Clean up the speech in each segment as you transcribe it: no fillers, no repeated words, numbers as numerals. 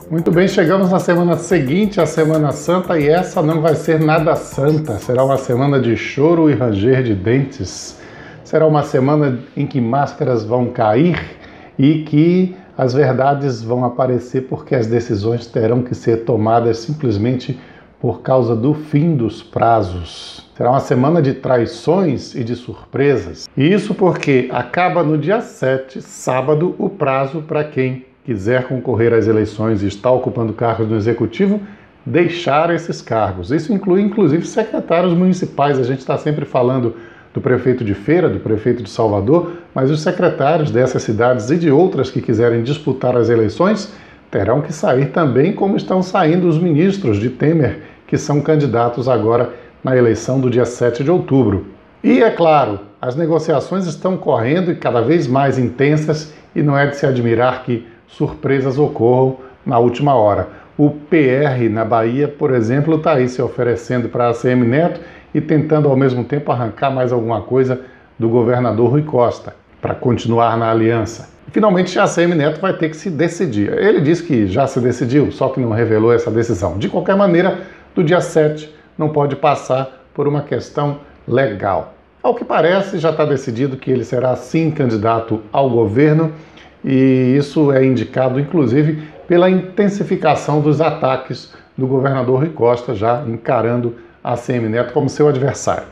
Muito bem, chegamos na semana seguinte, a Semana Santa, e essa não vai ser nada santa. Será uma semana de choro e ranger de dentes. Será uma semana em que máscaras vão cair e que as verdades vão aparecer, porque as decisões terão que ser tomadas simplesmente por causa do fim dos prazos. Será uma semana de traições e de surpresas. E isso porque acaba no dia 7, sábado, o prazo para quem quiser concorrer às eleições e está ocupando cargos no Executivo, deixar esses cargos. Isso inclui, inclusive, secretários municipais. A gente está sempre falando do prefeito de Feira, do prefeito de Salvador, mas os secretários dessas cidades e de outras que quiserem disputar as eleições terão que sair também, como estão saindo os ministros de Temer, que são candidatos agora na eleição do dia 7 de outubro. E, é claro, as negociações estão correndo e cada vez mais intensas, e não é de se admirar que surpresas ocorram na última hora. O PR na Bahia, por exemplo, está aí se oferecendo para a ACM Neto e tentando ao mesmo tempo arrancar mais alguma coisa do governador Rui Costa, para continuar na aliança. Finalmente a ACM Neto vai ter que se decidir. Ele disse que já se decidiu, só que não revelou essa decisão. De qualquer maneira, do dia 7 não pode passar por uma questão legal. Ao que parece, já está decidido que ele será sim candidato ao governo, e isso é indicado, inclusive, pela intensificação dos ataques do governador Rui Costa, já encarando a ACM Neto como seu adversário.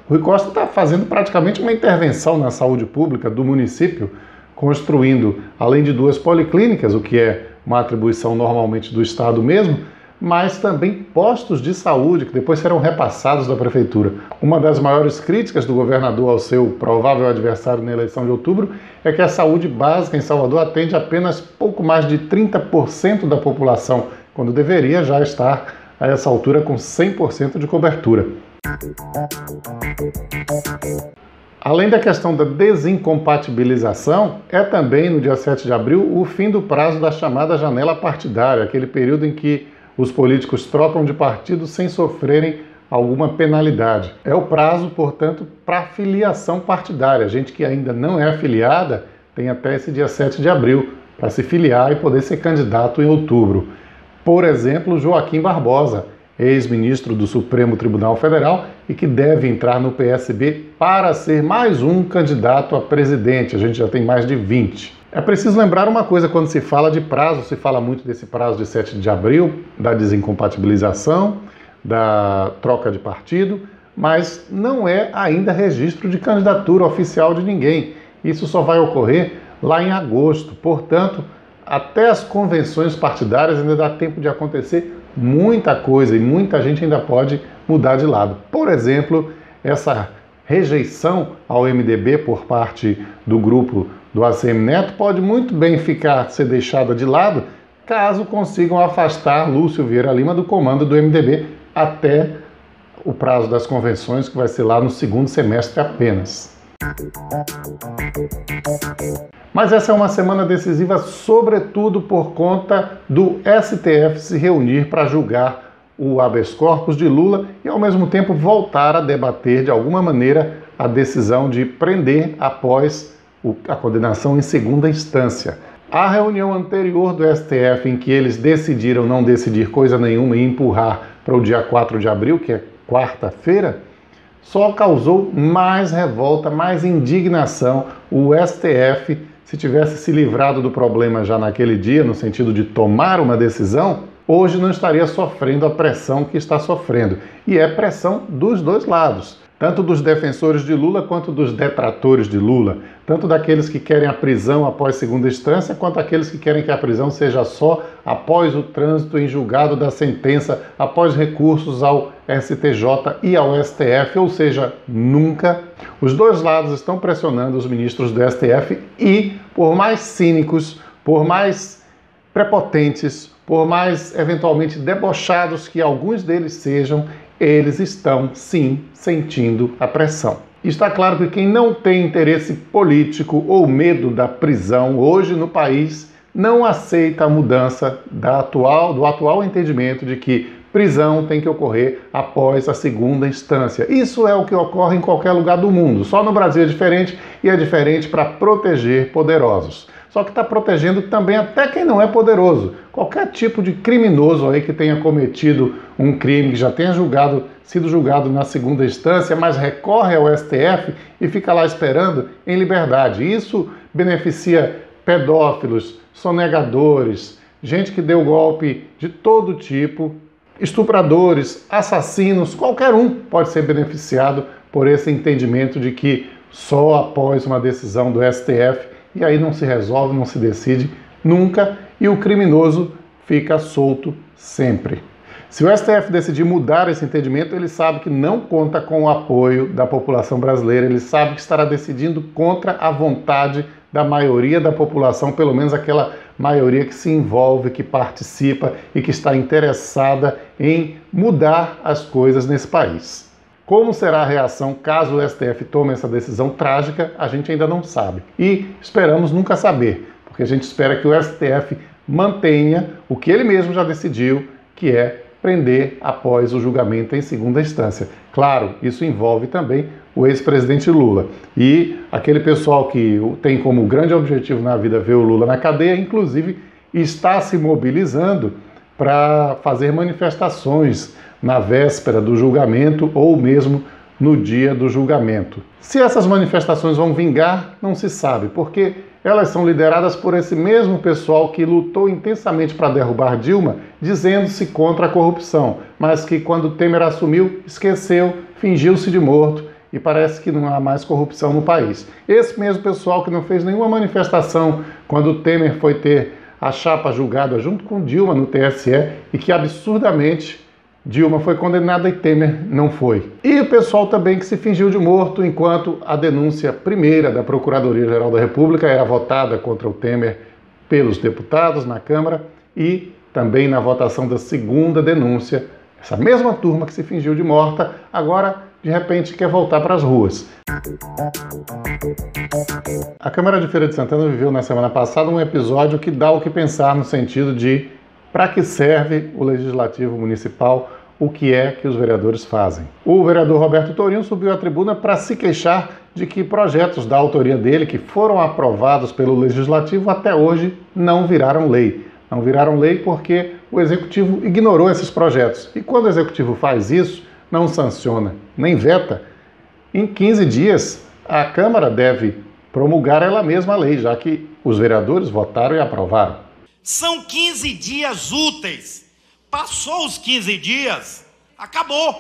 Rui Costa está fazendo praticamente uma intervenção na saúde pública do município, construindo, além de 2 policlínicas, o que é uma atribuição normalmente do Estado mesmo, mas também postos de saúde, que depois serão repassados da Prefeitura. Uma das maiores críticas do governador ao seu provável adversário na eleição de outubro é que a saúde básica em Salvador atende apenas pouco mais de 30% da população, quando deveria já estar a essa altura com 100% de cobertura. Além da questão da desincompatibilização, é também no dia 7 de abril o fim do prazo da chamada janela partidária, aquele período em que os políticos trocam de partido sem sofrerem alguma penalidade. É o prazo, portanto, para filiação partidária. Gente que ainda não é afiliada tem até esse dia 7 de abril para se filiar e poder ser candidato em outubro. Por exemplo, Joaquim Barbosa, ex-ministro do Supremo Tribunal Federal e que deve entrar no PSB para ser mais um candidato a presidente. A gente já tem mais de 20. É preciso lembrar uma coisa, quando se fala de prazo, se fala muito desse prazo de 7 de abril, da desincompatibilização, da troca de partido, mas não é ainda registro de candidatura oficial de ninguém. Isso só vai ocorrer lá em agosto. Portanto, até as convenções partidárias ainda dá tempo de acontecer muita coisa e muita gente ainda pode mudar de lado. Por exemplo, essa rejeição ao MDB por parte do grupo do ACM Neto pode muito bem ser deixada de lado caso consigam afastar Lúcio Vieira Lima do comando do MDB até o prazo das convenções, que vai ser lá no segundo semestre apenas. Mas essa é uma semana decisiva, sobretudo por conta do STF se reunir para julgar o habeas corpus de Lula e, ao mesmo tempo, voltar a debater, de alguma maneira, a decisão de prender após a condenação em segunda instância. A reunião anterior do STF, em que eles decidiram não decidir coisa nenhuma e empurrar para o dia 4 de abril, que é quarta-feira, só causou mais revolta, mais indignação. O STF, se tivesse se livrado do problema já naquele dia, no sentido de tomar uma decisão, hoje não estaria sofrendo a pressão que está sofrendo. E é pressão dos dois lados, tanto dos defensores de Lula quanto dos detratores de Lula, tanto daqueles que querem a prisão após segunda instância, quanto aqueles que querem que a prisão seja só após o trânsito em julgado da sentença, após recursos ao STJ e ao STF, ou seja, nunca. Os dois lados estão pressionando os ministros do STF e, por mais cínicos, por mais prepotentes, por mais eventualmente debochados que alguns deles sejam, eles estão, sim, sentindo a pressão. Está claro que quem não tem interesse político ou medo da prisão hoje no país não aceita a mudança do atual entendimento de que prisão tem que ocorrer após a segunda instância. Isso é o que ocorre em qualquer lugar do mundo. Só no Brasil é diferente, e é diferente para proteger poderosos. Só que está protegendo também até quem não é poderoso. Qualquer tipo de criminoso aí que tenha cometido um crime, que já tenha sido julgado na segunda instância, mas recorre ao STF e fica lá esperando em liberdade. Isso beneficia pedófilos, sonegadores, gente que deu golpe de todo tipo, estupradores, assassinos, qualquer um pode ser beneficiado por esse entendimento de que só após uma decisão do STF, e aí não se resolve, não se decide nunca, e o criminoso fica solto sempre. Se o STF decidir mudar esse entendimento, ele sabe que não conta com o apoio da população brasileira, ele sabe que estará decidindo contra a vontade da maioria da população, pelo menos aquela maioria que se envolve, que participa e que está interessada em mudar as coisas nesse país. Como será a reação caso o STF tome essa decisão trágica, a gente ainda não sabe. E esperamos nunca saber, porque a gente espera que o STF mantenha o que ele mesmo já decidiu, que é prender após o julgamento em segunda instância. Claro, isso envolve também o ex-presidente Lula. E aquele pessoal que tem como grande objetivo na vida ver o Lula na cadeia, inclusive, está se mobilizando para fazer manifestações na véspera do julgamento ou mesmo no dia do julgamento. Se essas manifestações vão vingar, não se sabe, porque elas são lideradas por esse mesmo pessoal que lutou intensamente para derrubar Dilma, dizendo-se contra a corrupção, mas que quando Temer assumiu, esqueceu, fingiu-se de morto e parece que não há mais corrupção no país. Esse mesmo pessoal que não fez nenhuma manifestação quando Temer foi ter a chapa julgada junto com Dilma no TSE e que absurdamente Dilma foi condenada e Temer não foi. E o pessoal também que se fingiu de morto enquanto a denúncia primeira da Procuradoria-Geral da República era votada contra o Temer pelos deputados na Câmara e também na votação da segunda denúncia. Essa mesma turma que se fingiu de morta, agora de repente quer voltar para as ruas. A Câmara de Feira de Santana viveu na semana passada um episódio que dá o que pensar no sentido de para que serve o Legislativo Municipal, o que é que os vereadores fazem. O vereador Roberto Tourinho subiu à tribuna para se queixar de que projetos da autoria dele, que foram aprovados pelo Legislativo, até hoje não viraram lei. Não viraram lei porque o Executivo ignorou esses projetos. E quando o Executivo faz isso, não sanciona, nem veta, em 15 dias a Câmara deve promulgar ela mesma a lei, já que os vereadores votaram e aprovaram. São 15 dias úteis. Passou os 15 dias, acabou.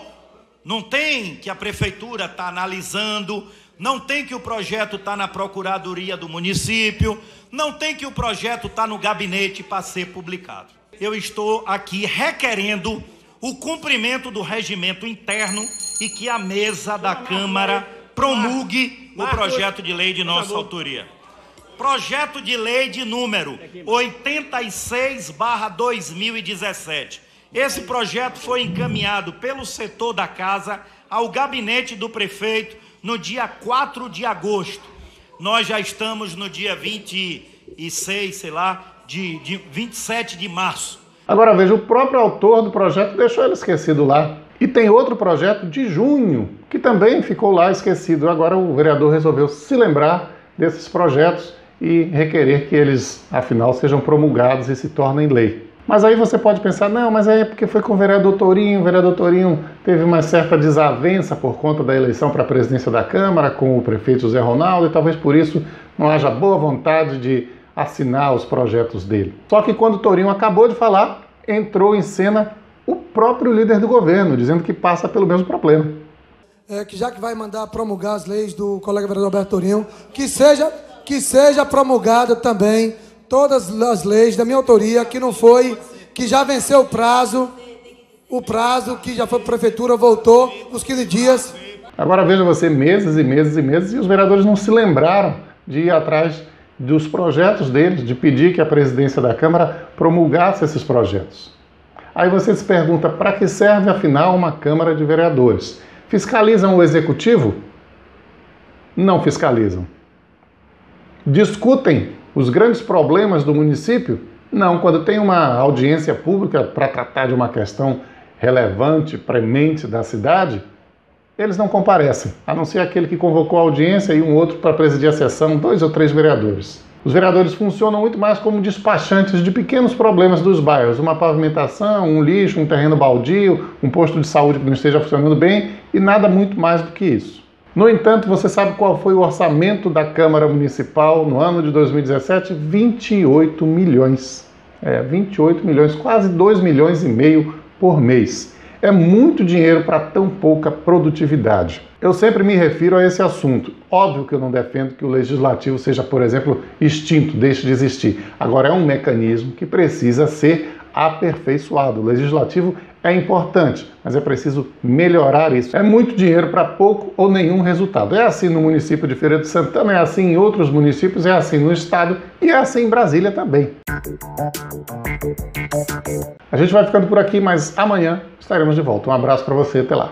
Não tem que a prefeitura está analisando, não tem que o projeto está na procuradoria do município, não tem que o projeto está no gabinete para ser publicado. Eu estou aqui requerendo o cumprimento do regimento interno e que a mesa da Câmara promulgue o projeto de lei de nossa autoria. Projeto de lei de número 86/2017. Esse projeto foi encaminhado pelo setor da casa ao gabinete do prefeito no dia 4 de agosto. Nós já estamos no dia 26, de 27 de março. Agora veja, o próprio autor do projeto deixou ele esquecido lá. E tem outro projeto de junho, que também ficou lá esquecido. Agora o vereador resolveu se lembrar desses projetos e requerer que eles, afinal, sejam promulgados e se tornem lei. Mas aí você pode pensar, não, mas é porque foi com o vereador Tourinho teve uma certa desavença por conta da eleição para a presidência da Câmara com o prefeito José Ronaldo e talvez por isso não haja boa vontade de assinar os projetos dele. Só que quando o Tourinho acabou de falar, entrou em cena o próprio líder do governo, dizendo que passa pelo mesmo problema. Que já que vai mandar promulgar as leis do colega vereador Roberto Tourinho, que seja promulgada também todas as leis da minha autoria, que já venceu o prazo que já foi para a prefeitura, voltou nos 15 dias. Agora veja você, meses e meses e meses, e os vereadores não se lembraram de ir atrás dos projetos deles, de pedir que a presidência da Câmara promulgasse esses projetos. Aí você se pergunta, para que serve afinal uma Câmara de Vereadores? Fiscalizam o Executivo? Não fiscalizam. Discutem os grandes problemas do município? Não, quando tem uma audiência pública para tratar de uma questão relevante, premente da cidade, eles não comparecem, a não ser aquele que convocou a audiência e um outro para presidir a sessão, 2 ou 3 vereadores. Os vereadores funcionam muito mais como despachantes de pequenos problemas dos bairros, uma pavimentação, um lixo, um terreno baldio, um posto de saúde que não esteja funcionando bem e nada muito mais do que isso. No entanto, você sabe qual foi o orçamento da Câmara Municipal no ano de 2017? 28 milhões. 28 milhões, quase 2,5 milhões por mês. É muito dinheiro para tão pouca produtividade. Eu sempre me refiro a esse assunto. Óbvio que eu não defendo que o legislativo seja, por exemplo, extinto, deixe de existir. Agora, é um mecanismo que precisa ser aperfeiçoado. O legislativo é importante, mas é preciso melhorar isso. É muito dinheiro para pouco ou nenhum resultado. É assim no município de Feira de Santana, é assim em outros municípios, é assim no estado e é assim em Brasília também. A gente vai ficando por aqui, mas amanhã estaremos de volta. Um abraço para você, até lá.